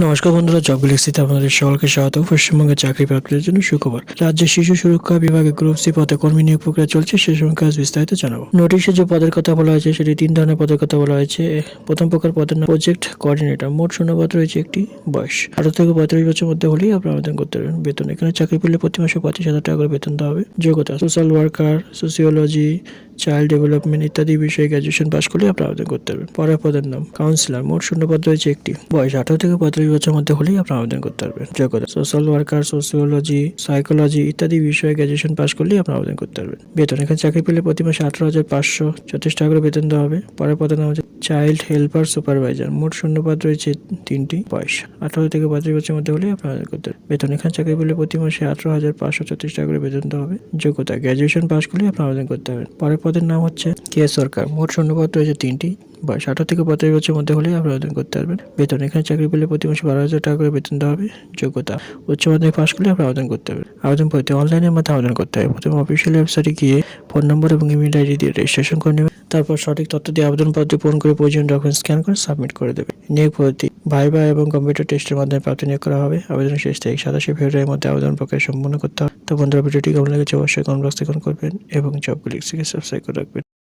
নমস্কার বন্ধুরা, জব গ্যালাক্সিতে আপনাদের সকলকে স্বাগত। পশ্চিমবঙ্গের চাকরি প্রাপ্তির জন্য সুখবর। রাজ্যের শিশু সুরক্ষা বিভাগে গ্রুপ সি পদে কর্মী নিয়োগ প্রক্রিয়া চলছে, সে সম্পর্কে আজ বিস্তারিত জানাবো। নোটিশে যে পদের কথা বলা হয়েছে সেটি 3 ধরনের পদের কথা বলা হয়েছে। প্রথম প্রকার পদের নাম প্রজেক্ট কোঅর্ডিনেটর। মোট শূন্যপদ রয়েছে একটি। বয়স 18 থেকে 35 বছরের মধ্যে হলেই আপনি আবেদন করতে পারবেন। বেতন এখানে চাকরি পেলে প্রতি মাসে 25,000 টাকা করে বেতন দেওয়া হবে। যোগ্যতা social worker, sociology, child development ইত্যাদি বিষয়ে গ্র্যাজুয়েশন পাশ করলে আপনি আবেদন করতে পারবেন। পরের পদের নাম কাউন্সিলর। মোট শূন্যপদ রয়েছে একটি। বয়স 18 থেকে 35 বছরের মধ্যে হলেই আপনি আবেদন করতে পারবেন। যোগ্যতা সোশ্যাল ওয়ার্কার, সোসিওলজি, সাইকোলজি ইত্যাদি বিষয়ে গ্র্যাজুয়েশন পাশ করলেই আপনি আবেদন করতে পারবেন। বেতন এখানে চাকরি পেলে প্রতি মাসে 18,534 টাকা করে বেতন দেওয়া হবে। পরের পদের নাম হচ্ছে চাইল্ড হেল্পার সুপারভাইজার। মোট শূন্যপদ রয়েছে 3টি। বয়স 18 থেকে 35 বছরের মধ্যে হলেই আপনি আবেদন করতে পারবেন। বেতন এখানে চাকরি পেলে প্রতি মাসে 18,534 টাকা করে বেতন দেওয়া হবে। যোগ্যতা গ্র্যাজুয়েশন পাশ করলে আপনি আবেদন করতে পারবেন। পরের পদের নাম হচ্ছে কে সরকার। মোট শূন্যপদ রয়েছে 3টি। বয়স 18 থেকে 35 বছরের মধ্যে হলেই আপনি আবেদন করতে পারবেন। বেতন এখানে চাকরি পেলে প্রতি মাসে 12,000 টাকা করে বেতন দেওয়া হবে। যোগ্যতা উচ্চ মাধ্যমিক পাশ করলে আপনি আবেদন করতে পারবেন। আবেদন পদ্ধতি অনলাইনের মাধ্যমে আবেদন করতে হবে। প্রথমে অফিসিয়াল ওয়েবসাইটে গিয়ে ফোন নম্বর এবং ইমেল আইডি দিয়ে রেজিস্ট্রেশন করে নেবেন। তারপর সঠিক তথ্য দিয়ে আবেদনপত্রটি পূরণ করে প্রয়োজনীয় ডকুমেন্ট স্ক্যান করে সাবমিট করে দেবে। নিয়োগ পদ্ধতি ভাইভা এবং কম্পিউটার টেস্টের মাধ্যমে প্রাপ্তি নিয়োগ করা হবে। আবেদনের শেষ তারিখ 27 ফেব্রুয়ারির মধ্যে আবেদন প্রক্রিয়া সম্পন্ন করতে হবে। তো বন্ধুরা, ভিডিওটি কেমন লেগেছে অবশ্যই কমেন্ট বক্সে কমেন্ট করবেন এবং জব গ্যালাক্সিকে সাবস্ক্রাইব করে রাখবেন।